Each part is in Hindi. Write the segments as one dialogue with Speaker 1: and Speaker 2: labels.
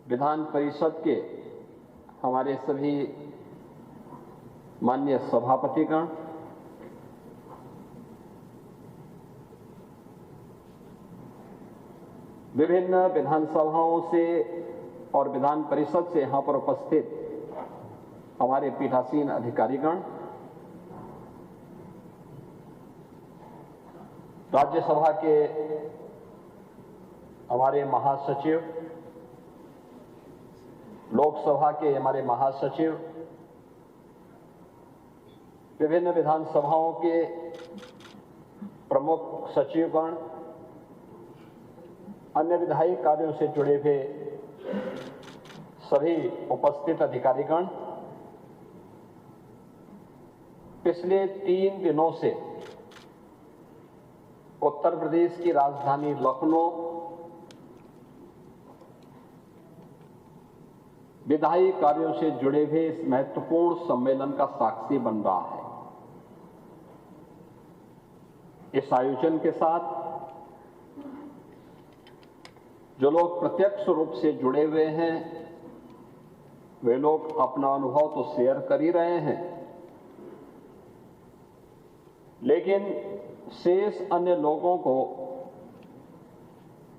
Speaker 1: विधान परिषद के हमारे सभी माननीय सभापतिगण, विभिन्न विधानसभाओं से और विधान परिषद से यहां पर उपस्थित हमारे पीठासीन अधिकारीगण, राज्यसभा के हमारे महासचिव, लोकसभा के हमारे महासचिव, विभिन्न विधानसभाओं के प्रमुख सचिवगण, अन्य विधायी कार्यों से जुड़े हुए सभी उपस्थित अधिकारीगण, पिछले 3 दिनों से उत्तर प्रदेश की राजधानी लखनऊ विधायी कार्यों से जुड़े हुए इस महत्वपूर्ण सम्मेलन का साक्षी बन रहा है। इस आयोजन के साथ जो लोग प्रत्यक्ष रूप से जुड़े हुए हैं, वे लोग अपना अनुभव तो शेयर कर ही रहे हैं, लेकिन शेष अन्य लोगों को,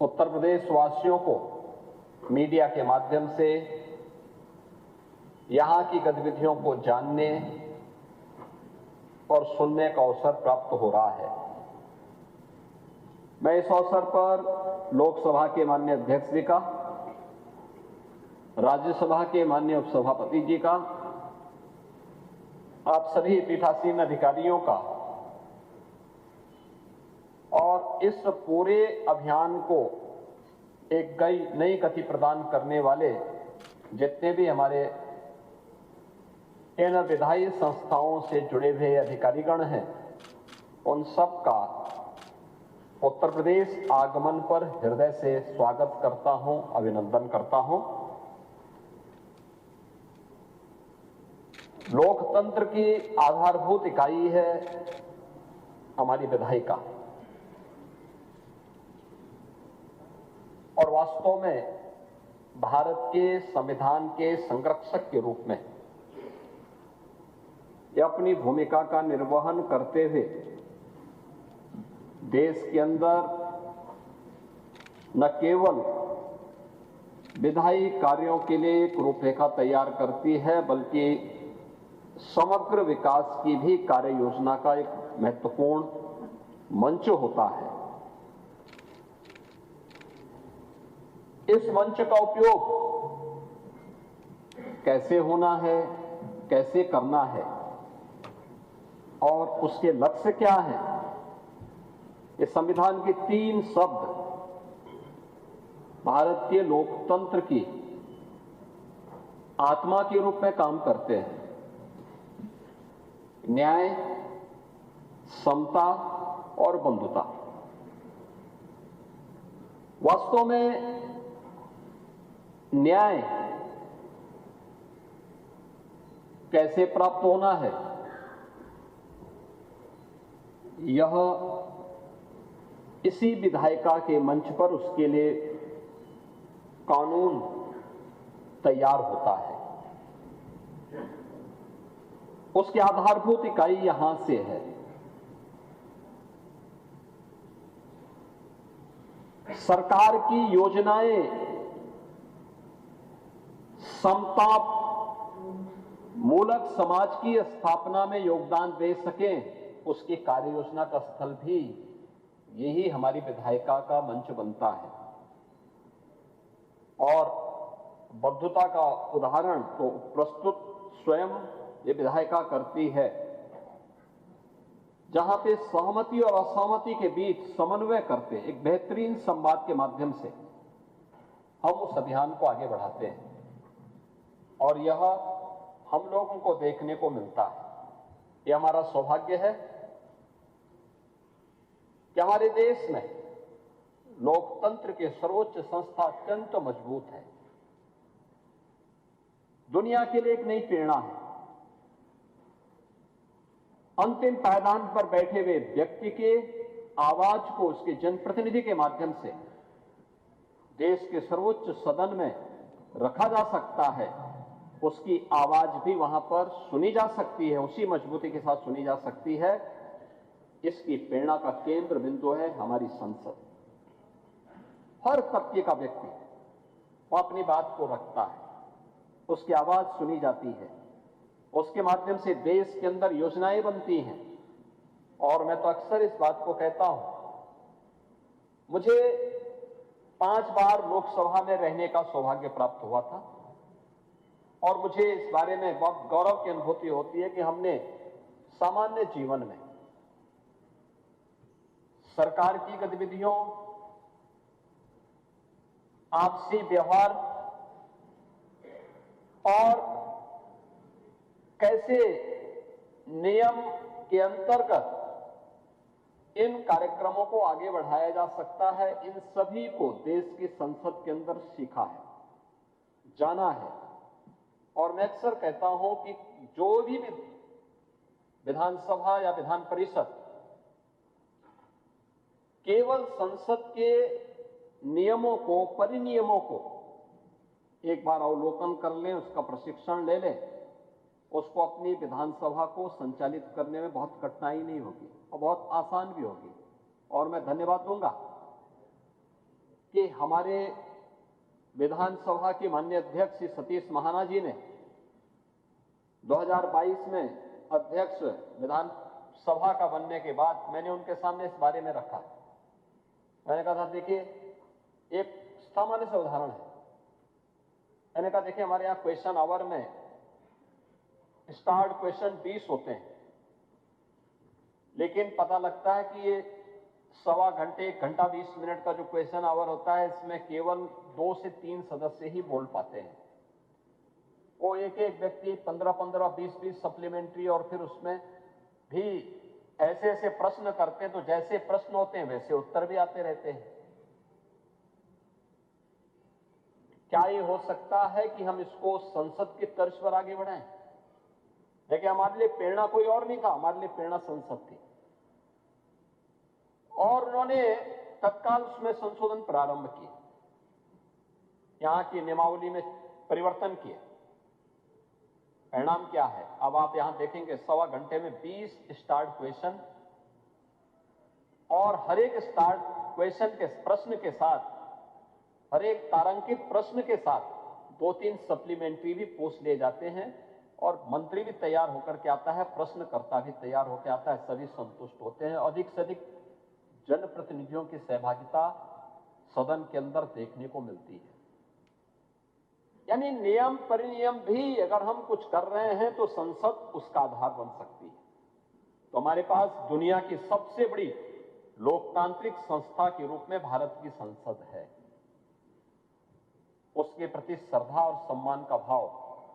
Speaker 1: उत्तर प्रदेश वासियों को मीडिया के माध्यम से यहां की गतिविधियों को जानने और सुनने का अवसर प्राप्त हो रहा है। मैं इस अवसर पर लोकसभा के माननीय अध्यक्ष जी का, राज्यसभा के माननीय उपसभापति जी का, आप सभी पीठासीन अधिकारियों का और इस पूरे अभियान को एक नई गति प्रदान करने वाले जितने भी हमारे इन विधायी संस्थाओं से जुड़े हुए अधिकारीगण हैं, उन सब का उत्तर प्रदेश आगमन पर हृदय से स्वागत करता हूं, अभिनंदन करता हूं। लोकतंत्र की आधारभूत इकाई है हमारी विधायिका, और वास्तव में भारत के संविधान के संरक्षक के रूप में यह अपनी भूमिका का निर्वहन करते हुए देश के अंदर न केवल विधायी कार्यों के लिए एक रूपरेखा तैयार करती है, बल्कि समग्र विकास की भी कार्य योजना का एक महत्वपूर्ण मंच होता है। इस मंच का उपयोग कैसे होना है, कैसे करना है और उसके लक्ष्य क्या है, इस संविधान के 3 शब्द भारतीय लोकतंत्र की आत्मा के रूप में काम करते हैं। न्याय, समता और बंधुता। वास्तव में न्याय कैसे प्राप्त होना है, यह इसी विधायिका के मंच पर उसके लिए कानून तैयार होता है। उसकी आधारभूत इकाई यहां से है। सरकार की योजनाएं समता मूलक समाज की स्थापना में योगदान दे सकें, उसकी कार्य योजना का स्थल भी यही हमारी विधायिका का मंच बनता है। और बद्धता का उदाहरण तो प्रस्तुत स्वयं ये विधायिका करती है, जहां पे सहमति और असहमति के बीच समन्वय करते एक बेहतरीन संवाद के माध्यम से हम उस अभियान को आगे बढ़ाते हैं, और यह हम लोगों को देखने को मिलता है। यह हमारा सौभाग्य है कि हमारे देश में लोकतंत्र के सर्वोच्च संस्था अत्यंत मजबूत है, दुनिया के लिए एक नई प्रेरणा है। अंतिम पायदान पर बैठे हुए व्यक्ति के आवाज को उसके जनप्रतिनिधि के माध्यम से देश के सर्वोच्च सदन में रखा जा सकता है, उसकी आवाज भी वहां पर सुनी जा सकती है, उसी मजबूती के साथ सुनी जा सकती है। इसकी प्रेरणा का केंद्र बिंदु है हमारी संसद। हर तबके का व्यक्ति वो अपनी बात को रखता है, उसकी आवाज सुनी जाती है, उसके माध्यम से देश के अंदर योजनाएं बनती हैं। और मैं तो अक्सर इस बात को कहता हूं, मुझे 5 बार लोकसभा में रहने का सौभाग्य प्राप्त हुआ था और मुझे इस बारे में बहुत गौरव की अनुभूति होती है कि हमने सामान्य जीवन में सरकार की गतिविधियों, आपसी व्यवहार और कैसे नियम के अंतर्गत इन कार्यक्रमों को आगे बढ़ाया जा सकता है, इन सभी को देश की संसद के अंदर सीखा है, जाना है। और मैं अक्सर कहता हूं कि जो भी विधानसभा या विधान परिषद केवल संसद के नियमों को, परिनियमों को एक बार अवलोकन कर लें, उसका प्रशिक्षण ले लें, उसको अपनी विधानसभा को संचालित करने में बहुत कठिनाई नहीं होगी और बहुत आसान भी होगी। और मैं धन्यवाद दूंगा कि हमारे विधानसभा के माननीय अध्यक्ष श्री सतीश महाना जी ने 2022 में अध्यक्ष विधानसभा का बनने के बाद मैंने उनके सामने इस बारे में रखा। मैंने कहा था, देखिए एक सामान्य से उदाहरण है। मैंने कहा, देखिए हमारे यहां क्वेश्चन आवर में स्टार्ट क्वेश्चन 20 होते हैं, लेकिन पता लगता है कि ये सवा घंटे, 1 घंटा 20 मिनट का जो क्वेश्चन आवर होता है, इसमें केवल 2 से 3 सदस्य ही बोल पाते हैं। वो एक व्यक्ति 15-15, 20-20 सप्लीमेंट्री और फिर उसमें भी ऐसे ऐसे प्रश्न करते हैं, तो जैसे प्रश्न होते हैं वैसे उत्तर भी आते रहते हैं। क्या ये हो सकता है कि हम इसको संसद की तर्ज पर आगे बढ़ाएं? देखिए, हमारे लिए प्रेरणा कोई और नहीं था, हमारे लिए प्रेरणा संसद थी। और उन्होंने तत्काल उसमें संशोधन प्रारंभ किए, यहां की नियमावली में परिवर्तन किए। परिणाम क्या है? अब आप यहां देखेंगे, सवा घंटे में 20 स्टार्ट क्वेश्चन और हर एक स्टार्ट क्वेश्चन के प्रश्न के साथ, हर एक तारांकित प्रश्न के साथ 2-3 सप्लीमेंट्री भी पूछ लिए जाते हैं और मंत्री भी तैयार होकर के आता है, प्रश्नकर्ता भी तैयार होकर आता है, सभी संतुष्ट होते हैं। अधिक से अधिक जनप्रतिनिधियों की सहभागिता सदन के अंदर देखने को मिलती है। यानी नियम परिनियम भी अगर हम कुछ कर रहे हैं तो संसद उसका आधार बन सकती है। तो हमारे पास दुनिया की सबसे बड़ी लोकतांत्रिक संस्था के रूप में भारत की संसद है। उसके प्रति श्रद्धा और सम्मान का भाव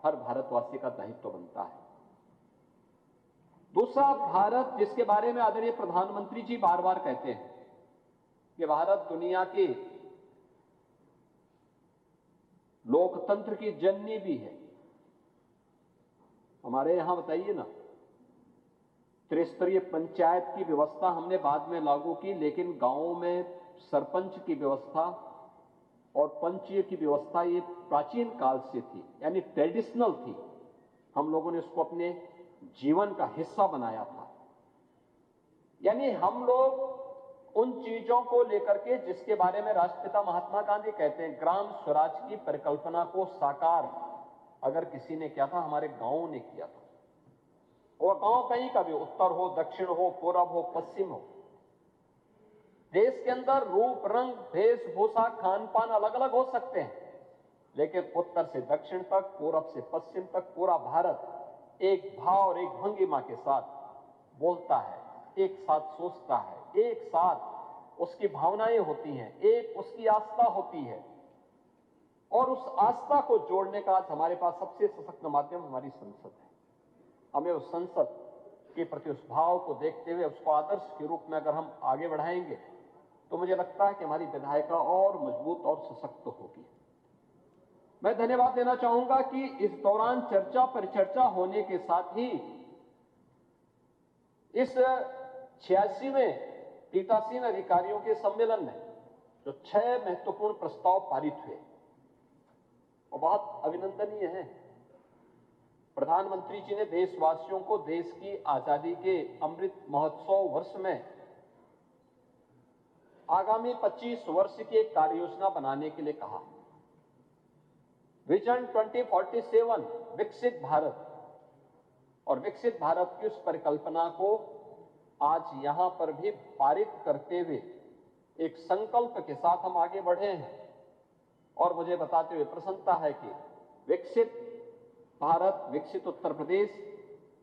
Speaker 1: हर भारतवासी का दायित्व बनता है। दूसरा, भारत, जिसके बारे में आदरणीय प्रधानमंत्री जी बार बार कहते हैं कि भारत दुनिया की लोकतंत्र की जननी भी है। हमारे यहां बताइए ना, त्रिस्तरीय पंचायत की व्यवस्था हमने बाद में लागू की, लेकिन गांवों में सरपंच की व्यवस्था और पंचीय की व्यवस्था ये प्राचीन काल से थी, यानी ट्रेडिशनल थी। हम लोगों ने उसको अपने जीवन का हिस्सा बनाया था। यानी हम लोग उन चीजों को लेकर के जिसके बारे में राष्ट्रपिता महात्मा गांधी कहते हैं, ग्राम स्वराज की परिकल्पना को साकार अगर किसी ने किया था, हमारे गांवों ने किया था। और गांव कहीं का भी, उत्तर हो, दक्षिण हो, पूरब हो, पश्चिम हो, देश के अंदर रूप, रंग, वेशभूषा, खान पान अलग अलग हो सकते हैं, लेकिन उत्तर से दक्षिण तक, पूरब से पश्चिम तक पूरा भारत एक भाव और एक भंगिमा के साथ बोलता है, एक साथ सोचता है, एक साथ उसकी भावनाएं होती हैं, एक उसकी आस्था होती है। और उस आस्था को जोड़ने का आज हमारे पास सबसे सशक्त माध्यम हमारी संसद है। हमें उस संसद के प्रति उस भाव को देखते हुए उसको आदर्श के रूप में अगर हम आगे बढ़ाएंगे तो मुझे लगता है कि हमारी विधायिका और मजबूत और सशक्त होगी। मैं धन्यवाद देना चाहूंगा कि इस दौरान चर्चा परिचर्चा होने के साथ ही इस 86वें पीठासीन अधिकारियों के सम्मेलन में जो 6 महत्वपूर्ण प्रस्ताव पारित हुए वो बहुत अभिनंदनीय है। प्रधानमंत्री जी ने देशवासियों को देश की आजादी के अमृत महोत्सव वर्ष में आगामी 25 वर्ष की एक कार्य योजना बनाने के लिए कहा। विजन 2047 विकसित भारत, और विकसित भारत की उस परिकल्पना को आज यहां पर भी पारित करते हुए एक संकल्प के साथ हम आगे बढ़े हैं। और मुझे बताते हुए प्रसन्नता है कि विकसित भारत, विकसित उत्तर प्रदेश,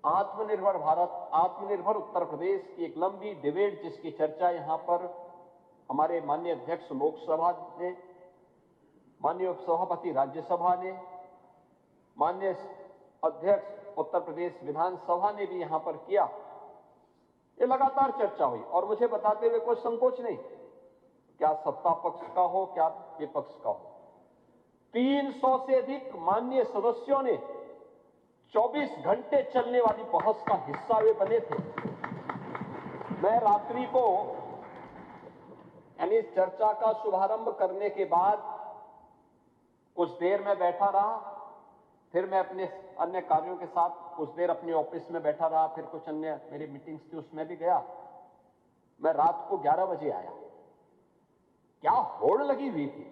Speaker 1: आत्मनिर्भर भारत, आत्मनिर्भर उत्तर प्रदेश की एक लंबी डिबेट जिसकी चर्चा यहां पर हमारे माननीय अध्यक्ष लोकसभा ने, माननीय उपसभापति राज्यसभा ने, माननीय अध्यक्ष उत्तर प्रदेश विधानसभा ने भी यहां पर किया। ये लगातार चर्चा हुई और मुझे बताते हुए कोई संकोच नहीं, क्या सत्ता पक्ष का हो क्या विपक्ष का हो, 300 से अधिक माननीय सदस्यों ने 24 घंटे चलने वाली बहस का हिस्सा वे बने थे। मैं रात्रि को यानी चर्चा का शुभारंभ करने के बाद कुछ देर में बैठा रहा, फिर मैं अपने अन्य कार्यों के साथ कुछ देर अपने ऑफिस में बैठा रहा, फिर कुछ अन्य मेरी मीटिंग्स थी उसमें भी गया। मैं रात को 11 बजे आया। क्या होड़ लगी हुई थी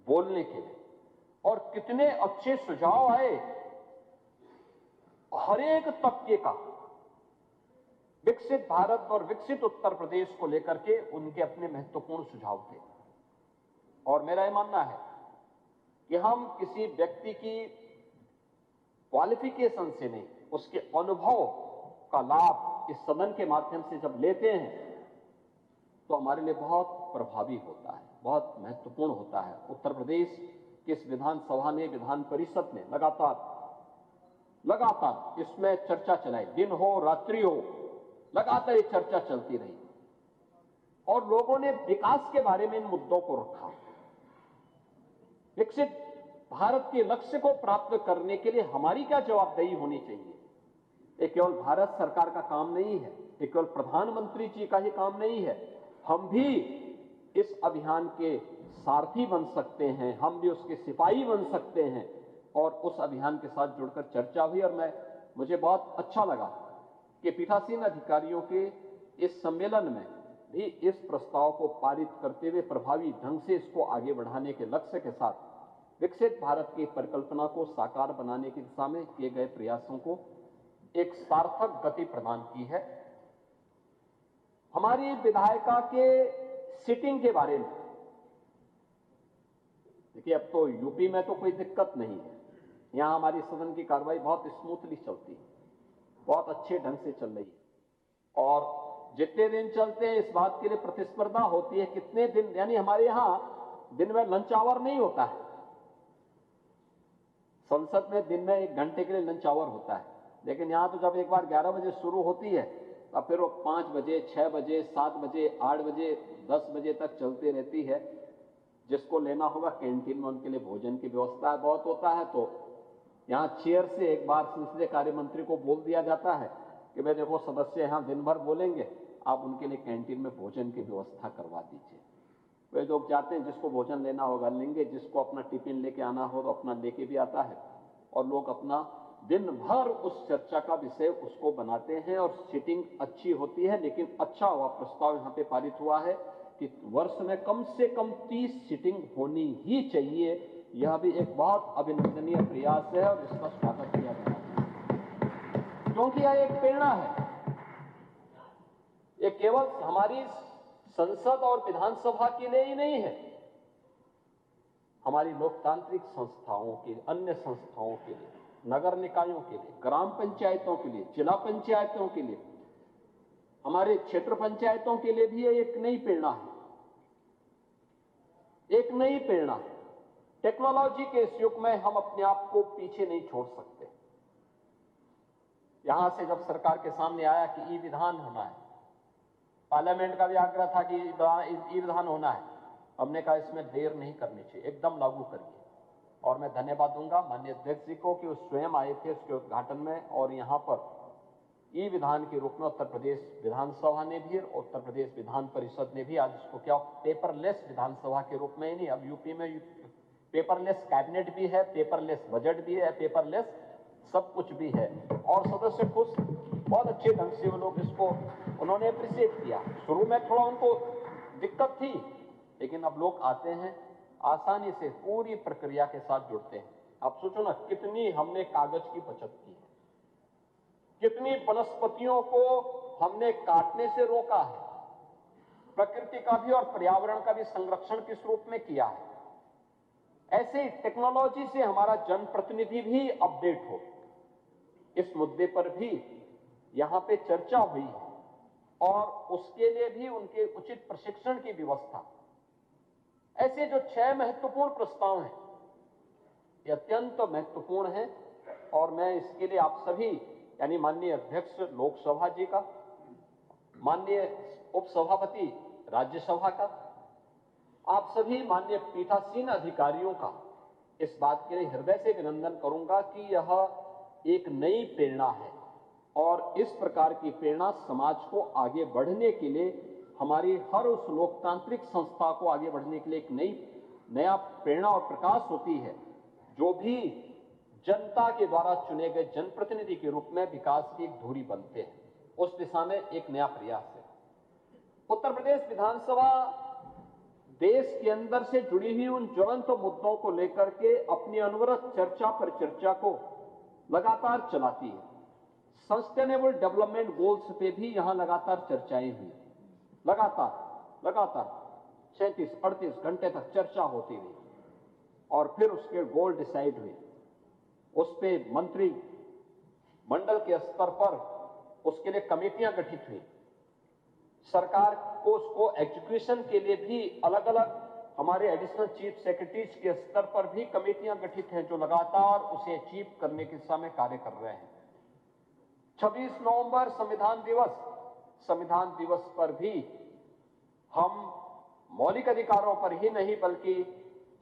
Speaker 1: बोलने के लिए, और कितने अच्छे सुझाव आए हर एक तबके का। विकसित भारत और विकसित उत्तर प्रदेश को लेकर के उनके अपने महत्वपूर्ण सुझाव थे। और मेरा यह मानना है कि हम किसी व्यक्ति की क्वालिफिकेशन से नहीं, उसके अनुभव का लाभ इस सदन के माध्यम से जब लेते हैं तो हमारे लिए बहुत प्रभावी होता है, बहुत महत्वपूर्ण होता है। उत्तर प्रदेश की इस विधानसभा ने, विधान परिषद ने लगातार इसमें चर्चा चलाई, दिन हो रात्रि हो, लगातार ये चर्चा चलती रही और लोगों ने विकास के बारे में इन मुद्दों को रखा। विकसित भारत के लक्ष्य को प्राप्त करने के लिए हमारी क्या जवाबदेही होनी चाहिए, ये केवल भारत सरकार का काम नहीं है, ये केवल प्रधानमंत्री जी का ही काम नहीं है। हम भी इस अभियान के सारथी बन सकते हैं, हम भी उसके सिपाही बन सकते हैं। और उस अभियान के साथ जुड़कर चर्चा हुई और मुझे बहुत अच्छा लगा कि पीठासीन अधिकारियों के इस सम्मेलन में भी इस प्रस्ताव को पारित करते हुए प्रभावी ढंग से इसको आगे बढ़ाने के लक्ष्य के साथ विकसित भारत की परिकल्पना को साकार बनाने की दिशा में किए गए प्रयासों को एक सार्थक गति प्रदान की है। हमारी विधायिका के सिटिंग के बारे में देखिए, अब तो यूपी में तो कोई दिक्कत नहीं है, यहां हमारी सदन की कार्रवाई बहुत स्मूथली चलती है, बहुत अच्छे ढंग से चल रही है। और जितने दिन चलते हैं इस बात के लिए प्रतिस्पर्धा होती है कितने दिन, यानी हमारे यहां दिन में लंच आवर नहीं होता है। संसद में दिन में 1 घंटे के लिए लंच आवर होता है, लेकिन यहां तो जब एक बार 11 बजे शुरू होती है तब फिर वो 5 बजे, 6 बजे, 7 बजे, 8 बजे, 10 बजे तक चलती रहती है। जिसको लेना होगा कैंटीन में उनके लिए भोजन की व्यवस्था बहुत होता है। तो यहां चेयर से एक बार संसदीय कार्य मंत्री को बोल दिया जाता है कि भाई देखो, सदस्य यहां दिन भर बोलेंगे, आप उनके लिए कैंटीन में भोजन की व्यवस्था करवा दीजिए। वे लोग जाते हैं, जिसको भोजन लेना होगा लेंगे, जिसको अपना टिफिन लेके आना होगा अपना लेके भी आता है, और लोग अपना दिन भर उस चर्चा का विषय उसको बनाते हैं और सीटिंग अच्छी होती है। लेकिन अच्छा हुआ प्रस्ताव यहां पे पारित हुआ है कि वर्ष में कम से कम 30 सीटिंग होनी ही चाहिए। यह भी एक बहुत अभिनंदनीय प्रयास है और इसका स्वागत किया जाना चाहिए, क्योंकि यह एक प्रेरणा है। ये केवल हमारी संसद और विधानसभा के लिए ही नहीं है, हमारी लोकतांत्रिक संस्थाओं के, अन्य संस्थाओं के लिए, नगर निकायों के लिए, ग्राम पंचायतों के लिए, जिला पंचायतों के लिए, हमारे क्षेत्र पंचायतों के लिए भी ये एक नई प्रेरणा है, एक नई प्रेरणा है। टेक्नोलॉजी के इस युग में हम अपने आप को पीछे नहीं छोड़ सकते। यहां से जब सरकार के सामने आया कि ई विधान होना है, पार्लियामेंट का भी आग्रह था कि ई विधान होना है, हमने कहा इसमें देर नहीं करनी चाहिए, एकदम लागू करिए। और मैं धन्यवाद दूंगा माननीय अध्यक्ष जी को कि वो स्वयं आए थे उसके उद्घाटन में और यहां पर ई विधान के रूप में उत्तर प्रदेश विधानसभा ने भी और उत्तर प्रदेश विधान परिषद ने भी आज इसको क्या पेपरलेस विधानसभा के रूप में ही नहीं, अब यूपी में पेपरलेस कैबिनेट भी है, पेपरलेस बजट भी है, पेपरलेस सब कुछ भी है। और सदस्य खुश, बहुत अच्छे ढंग से वो लोग इसको उन्होंने अप्रिशिएट किया। शुरू में थोड़ा उनको दिक्कत थी, लेकिन अब लोग आते हैं, आसानी से पूरी प्रक्रिया के साथ जुड़ते हैं। आप सोचो ना, कितनी हमने कागज की बचत की है, कितनी वनस्पतियों को हमने काटने से रोका है, प्रकृति का भी और पर्यावरण का भी संरक्षण किस रूप में किया है। ऐसे ही टेक्नोलॉजी से हमारा जनप्रतिनिधि भी अपडेट हो, इस मुद्दे पर भी यहां पे चर्चा हुई है और उसके लिए भी उनके उचित प्रशिक्षण की व्यवस्था। ऐसे जो 6 महत्वपूर्ण प्रस्ताव हैं, ये अत्यंत महत्वपूर्ण है और मैं इसके लिए आप सभी यानी माननीय अध्यक्ष लोकसभा जी का, माननीय उपसभापति राज्यसभा का, आप सभी माननीय पीठासीन अधिकारियों का इस बात के लिए हृदय से अभिनंदन करूंगा कि यह एक नई प्रेरणा है और इस प्रकार की प्रेरणा समाज को आगे बढ़ने के लिए, हमारी हर उस लोकतांत्रिक संस्था को आगे बढ़ने के लिए एक नया प्रेरणा और प्रकाश होती है। जो भी जनता के द्वारा चुने गए जनप्रतिनिधि के रूप में विकास की एक धुरी बनते हैं, उस दिशा में एक नया प्रयास है। उत्तर प्रदेश विधानसभा देश के अंदर से जुड़ी हुई उन ज्वलंत मुद्दों को लेकर के अपनी अनवरत चर्चा पर चर्चा को लगातार चलाती है। सस्टेनेबल डेवलपमेंट गोल्स पे भी यहां लगातार चर्चाएं हुई, लगातार 37-38 घंटे तक चर्चा होती रही और फिर उसके गोल डिसाइड हुए। उस पे मंत्री मंडल के स्तर पर उसके लिए कमेटियां गठित हुई। सरकार को उसको एजुकेशन के लिए भी अलग अलग हमारे एडिशनल चीफ सेक्रेटरीज के स्तर पर भी कमेटियां गठित हैं जो लगातार उसे अचीव करने की दिशा में कार्य कर रहे हैं। 26 नवंबर संविधान दिवस पर भी हम मौलिक अधिकारों पर ही नहीं बल्कि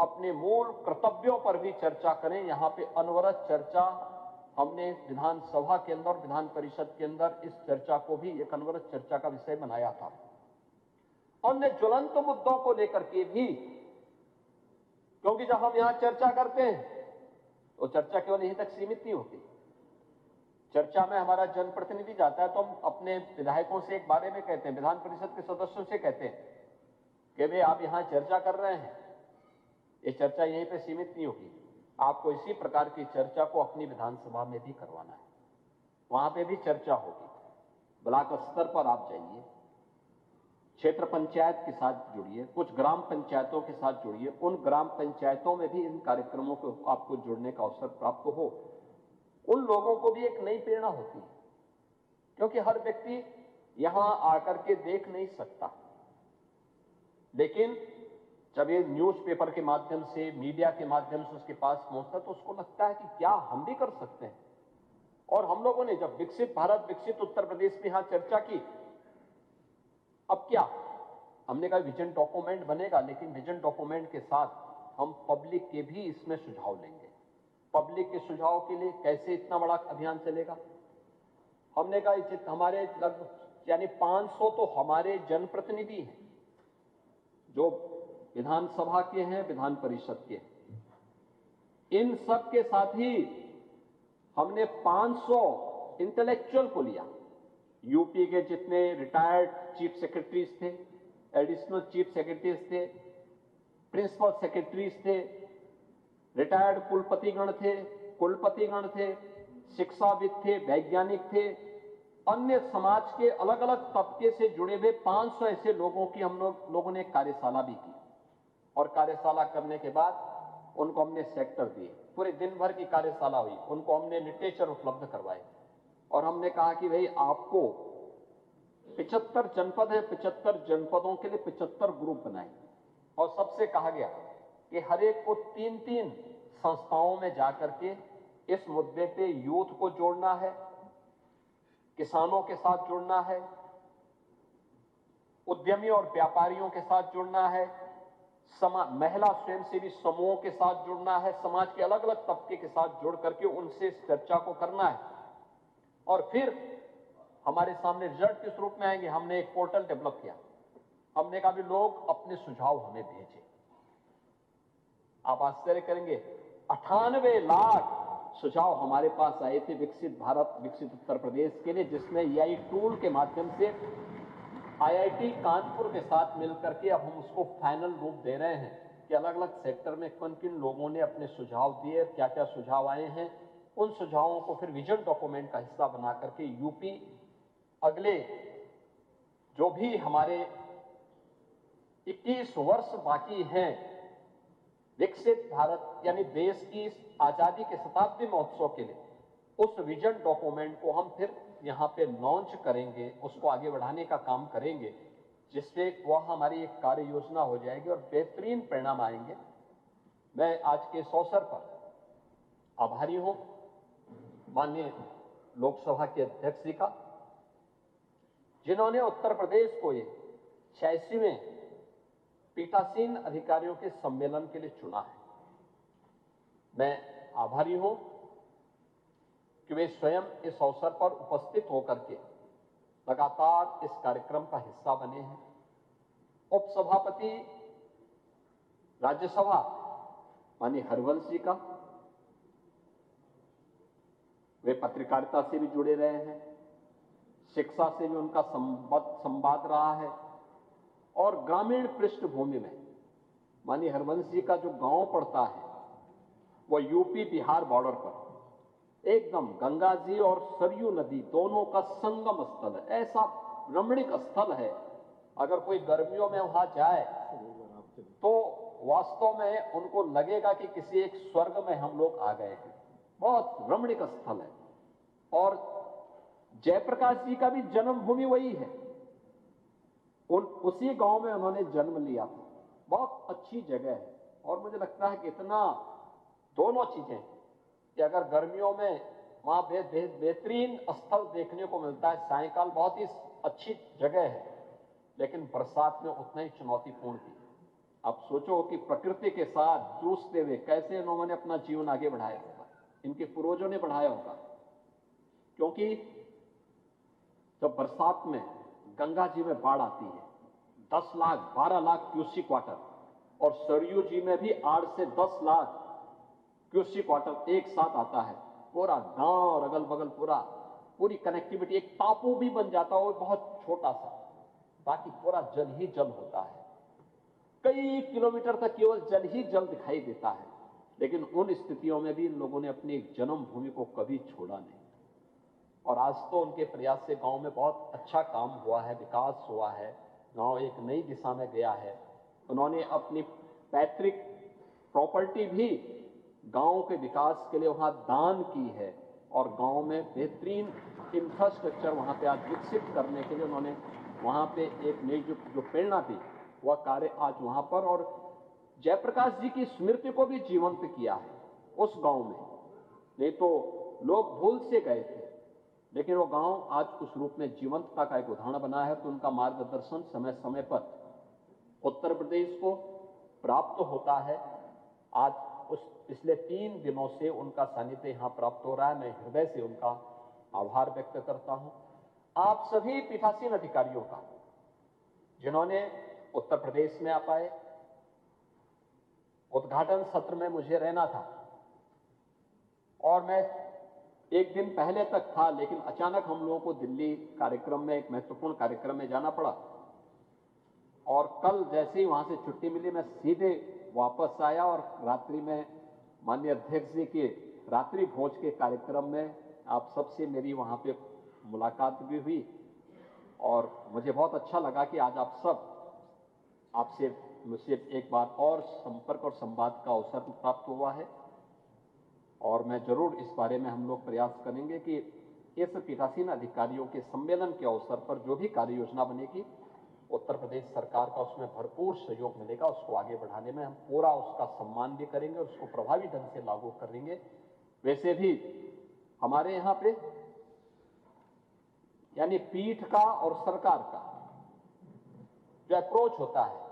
Speaker 1: अपने मूल कर्तव्यों पर भी चर्चा करें। यहां पे अनवरत चर्चा हमने विधानसभा के अंदर, विधान परिषद के अंदर इस चर्चा को भी एक अनवरत चर्चा का विषय बनाया था। अन्य ज्वलंत मुद्दों को लेकर के भी, क्योंकि जब हम यहां चर्चा करते हैं तो चर्चा केवल यहीं तक सीमित नहीं होती। चर्चा में हमारा जनप्रतिनिधि जाता है तो हम अपने विधायकों से एक बारे में कहते हैं, विधान परिषद के सदस्यों से कहते हैं कि भाई आप यहां चर्चा कर रहे हैं, ये चर्चा यहीं पे सीमित नहीं होगी, आपको इसी प्रकार की चर्चा को अपनी विधानसभा में भी करवाना है। वहां पे भी चर्चा होगी। ब्लॉक स्तर पर आप जाइए, क्षेत्र पंचायत के साथ जुड़िए, कुछ ग्राम पंचायतों के साथ जुड़िए, उन ग्राम पंचायतों में भी इन कार्यक्रमों को आपको जुड़ने का अवसर प्राप्त हो। उन लोगों को भी एक नई प्रेरणा होती है, क्योंकि हर व्यक्ति यहां आकर के देख नहीं सकता, लेकिन जब ये न्यूज़पेपर के माध्यम से, मीडिया के माध्यम से उसके पास पहुंचता तो उसको लगता है कि क्या हम भी कर सकते हैं। और हम लोगों ने जब विकसित भारत, विकसित उत्तर प्रदेश में यहां चर्चा की, अब क्या हमने कहा विजन डॉक्यूमेंट बनेगा, लेकिन विजन डॉक्यूमेंट के साथ हम पब्लिक के भी इसमें सुझाव लेंगे। पब्लिक के सुझाव के लिए कैसे इतना बड़ा अभियान चलेगा। हमने कहा हमारे लगभग यानी 500 तो हमारे जनप्रतिनिधि हैं जो विधानसभा के हैं, विधान परिषद के। इन सब के साथ ही हमने 500 इंटेलेक्चुअल को लिया। यूपी के जितने रिटायर्ड चीफ सेक्रेटरीज थे, एडिशनल चीफ सेक्रेटरीज थे, प्रिंसिपल सेक्रेटरीज थे, रिटायर्ड कुलपतिगण थे, शिक्षाविद थे, वैज्ञानिक थे, अन्य समाज के अलग अलग तबके से जुड़े हुए 500 ऐसे लोगों की हम लोगों ने कार्यशाला भी की। और कार्यशाला करने के बाद उनको हमने सेक्टर दिए, पूरे दिन भर की कार्यशाला हुई, उनको हमने लिटरेचर उपलब्ध करवाए और हमने कहा कि भाई आपको 75 जनपद है, 75 जनपदों के लिए 75 ग्रुप बनाए और सबसे कहा गया कि हर एक को 3-3 संस्थाओं में जाकर के इस मुद्दे पे यूथ को जोड़ना है, किसानों के साथ जुड़ना है, उद्यमी और व्यापारियों के साथ जुड़ना है, महिला स्वयंसेवी समूहों के साथ जुड़ना है, समाज के अलग अलग तबके के साथ जुड़ करके उनसे इस चर्चा को करना है। और फिर हमारे सामने रिजल्ट किस रूप में आएंगे? हमने एक पोर्टल डेवलप किया, हमने कहा भी लोग अपने सुझाव हमें भेजें। आप आश्चर्य करेंगे, 98 लाख सुझाव हमारे पास आए थे विकसित भारत, विकसित उत्तर प्रदेश के लिए, जिसमें एआई टूल के माध्यम से आईआईटी कानपुर के साथ मिलकर के अब हम उसको फाइनल रूप दे रहे हैं कि अलग अलग सेक्टर में किन किन लोगों ने अपने सुझाव दिए, क्या क्या सुझाव आए हैं। उन सुझावों को फिर विजन डॉक्यूमेंट का हिस्सा बना करके यूपी अगले जो भी हमारे 21 वर्ष बाकी हैं विकसित भारत यानी देश की आजादी के शताब्दी महोत्सव के लिए, उस विजन डॉक्यूमेंट को हम फिर यहां पे लॉन्च करेंगे, उसको आगे बढ़ाने का काम करेंगे, जिससे वह हमारी एक कार्य योजना हो जाएगी और बेहतरीन परिणाम आएंगे। मैं आज के इस अवसर पर आभारी हूं माननीय लोकसभा के अध्यक्ष जी का, जिन्होंने उत्तर प्रदेश को ये 86वें पीठासीन अधिकारियों के सम्मेलन के लिए चुना है। मैं आभारी हूं कि वे स्वयं इस अवसर पर उपस्थित होकर के लगातार इस कार्यक्रम का हिस्सा बने हैं। उपसभापति राज्यसभा माननीय हरिवंश जी का, वे पत्रकारिता से भी जुड़े रहे हैं, शिक्षा से भी उनका संवाद रहा है और ग्रामीण पृष्ठभूमि में माननीय हरिवंश जी का जो गांव पड़ता है वो यूपी बिहार बॉर्डर पर एकदम गंगा जी और सरयू नदी दोनों का संगम स्थल है। ऐसा रमणीक स्थल है, अगर कोई गर्मियों में वहां जाए तो वास्तव में उनको लगेगा कि किसी एक स्वर्ग में हम लोग आ गए हैं। बहुत रमणीक स्थल है। और जयप्रकाश जी का भी जन्मभूमि वही है, उसी गांव में उन्होंने जन्म लिया था। बहुत अच्छी जगह है और मुझे लगता है कि इतना दोनों चीजें कि अगर गर्मियों में वहां बेहतरीन स्थल देखने को मिलता है, सायकाल बहुत ही अच्छी जगह है, लेकिन बरसात में उतना ही चुनौतीपूर्ण भी। आप सोचो कि प्रकृति के साथ जूझते हुए कैसे लोगों ने अपना जीवन आगे बढ़ाया होगा, इनके पूर्वजों ने बढ़ाया होगा। क्योंकि जब बरसात में गंगा जी में बाढ़ आती है 10 लाख 12 लाख क्यूसिक वाटर, और सरयू जी में भी 8 से 10 लाख क्यूसिक वाटर एक साथ आता है, पूरा गांव और अगल बगल पूरी कनेक्टिविटी, एक टापू भी बन जाता है बहुत छोटा सा, बाकी पूरा जल ही जल होता है। कई किलोमीटर तक केवल जल ही जल दिखाई देता है, लेकिन उन स्थितियों में भी इन लोगों ने अपनी जन्मभूमि को कभी छोड़ा नहीं। और आज तो उनके प्रयास से गांव में बहुत अच्छा काम हुआ है, विकास हुआ है, गांव एक नई दिशा में गया है। उन्होंने अपनी पैतृक प्रॉपर्टी भी गांव के विकास के लिए वहां दान की है और गांव में बेहतरीन इंफ्रास्ट्रक्चर वहां पे आज विकसित करने के लिए उन्होंने वहां पे एक नई जो प्रेरणा थी वह कार्य आज वहां पर, और जयप्रकाश जी की स्मृति को भी जीवंत किया है उस गांव में। नहीं तो लोग भूल से गए थे, लेकिन वो गांव आज उस रूप में जीवंतता का एक उदाहरण बना है। तो उनका मार्गदर्शन समय समय पर उत्तर प्रदेश को प्राप्त होता है। आज उस पिछले 3 दिनों से उनका सानिध्य यहां प्राप्त हो रहा है। मैं हृदय से उनका आभार व्यक्त करता हूं। आप सभी पीठासीन अधिकारियों का, जिन्होंने उत्तर प्रदेश में आ पाए। उद्घाटन सत्र में मुझे रहना था और मैं एक दिन पहले तक था, लेकिन अचानक हम लोगों को दिल्ली कार्यक्रम में, एक महत्वपूर्ण कार्यक्रम में जाना पड़ा और कल जैसे ही वहां से छुट्टी मिली मैं सीधे वापस आया और रात्रि में माननीय अध्यक्ष जी के रात्रि भोज के कार्यक्रम में आप सबसे मेरी वहां पे मुलाकात भी हुई और मुझे बहुत अच्छा लगा कि आज आप सब आपसे मुझसे एक बार और संपर्क और संवाद का अवसर प्राप्त हुआ है। और मैं जरूर इस बारे में हम लोग प्रयास करेंगे कि इस पीठासीन अधिकारियों के सम्मेलन के अवसर पर जो भी कार्य योजना बनेगी, उत्तर प्रदेश सरकार का उसमें भरपूर सहयोग मिलेगा। उसको आगे बढ़ाने में हम पूरा उसका सम्मान भी करेंगे और उसको प्रभावी ढंग से लागू करेंगे। वैसे भी हमारे यहां पे यानी पीठ का और सरकार का जो अप्रोच होता है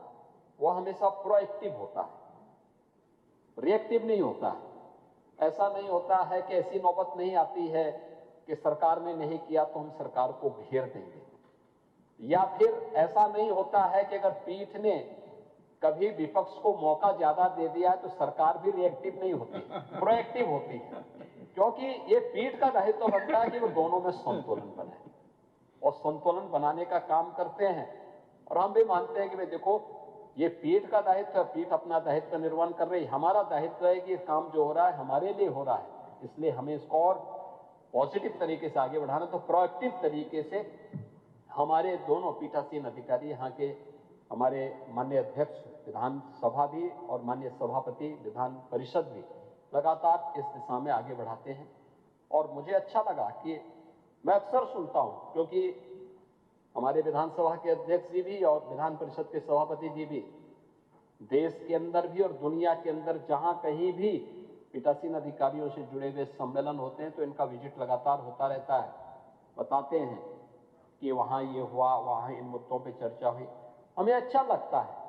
Speaker 1: वह हमेशा प्रोएक्टिव होता है, रिएक्टिव नहीं होता है। ऐसा नहीं होता है कि ऐसी नौबत नहीं आती है कि सरकार ने नहीं किया तो हम सरकार को घेर देंगे, या फिर ऐसा नहीं होता है कि अगर पीठ ने कभी विपक्ष को मौका ज्यादा दे दिया है तो सरकार भी रिएक्टिव नहीं होती, प्रोएक्टिव होती है, क्योंकि ये पीठ का दायित्व बनता है कि वो दोनों में संतुलन बनाए और संतुलन बनाने का काम करते हैं। और हम भी मानते हैं कि भाई देखो, ये पीठ का दायित्व है, पीठ अपना दायित्व निर्वहन कर रही है, हमारा दायित्व है कि काम जो हो रहा है हमारे लिए हो रहा है, इसलिए हमें इसको और पॉजिटिव तरीके से आगे बढ़ाना। तो प्रोएक्टिव तरीके से हमारे दोनों पीठासीन अधिकारी, यहाँ के हमारे माननीय अध्यक्ष विधानसभा भी और माननीय सभापति विधान परिषद भी लगातार इस दिशा में आगे बढ़ाते हैं। और मुझे अच्छा लगा कि मैं अक्सर सुनता हूं, क्योंकि हमारे विधानसभा के अध्यक्ष जी भी और विधान परिषद के सभापति जी भी देश के अंदर भी और दुनिया के अंदर जहां कहीं भी पीठासीन अधिकारियों से जुड़े हुए सम्मेलन होते हैं तो इनका विजिट लगातार होता रहता है, बताते हैं कि वहां ये हुआ, वहां इन मुद्दों पे चर्चा हुई। हमें अच्छा लगता है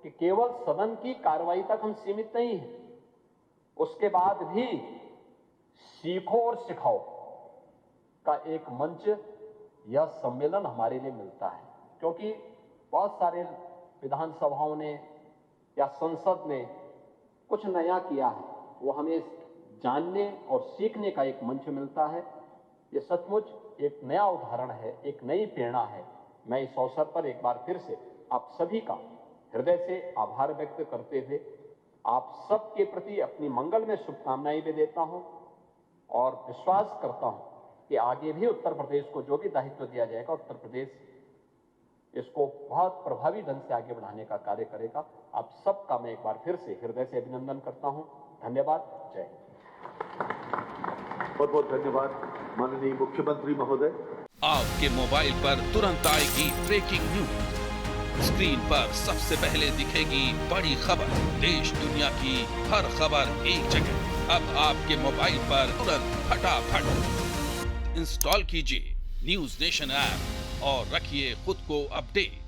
Speaker 1: कि केवल सदन की कार्रवाई तक हम सीमित नहीं हैं, उसके बाद भी सीखो और सिखाओ का एक मंच, यह सम्मेलन हमारे लिए मिलता है, क्योंकि बहुत सारे विधानसभाओं ने या संसद ने कुछ नया किया है, वो हमें जानने और सीखने का एक मंच मिलता है। ये सचमुच एक नया उदाहरण है, एक नई प्रेरणा है। मैं इस अवसर पर एक बार फिर से आप सभी का हृदय से आभार व्यक्त करते हुए आप सबके प्रति अपनी मंगल में शुभकामनाएं भी देता हूं और विश्वास करता हूं कि आगे भी उत्तर प्रदेश को जो भी दायित्व दिया जाएगा, उत्तर प्रदेश इसको बहुत प्रभावी ढंग से आगे बढ़ाने का कार्य करेगा। आप सबका मैं एक बार फिर से हृदय से अभिनंदन करता हूं। धन्यवाद। जय हिंद।
Speaker 2: बहुत बहुत धन्यवाद माननीय मुख्यमंत्री महोदय।
Speaker 3: आपके मोबाइल पर तुरंत आएगी ब्रेकिंग न्यूज, स्क्रीन पर सबसे पहले दिखेगी बड़ी खबर, देश दुनिया की हर खबर एक जगह। अब आपके मोबाइल पर तुरंत फटाफट इंस्टॉल कीजिए न्यूज नेशन ऐप और रखिए खुद को अपडेट।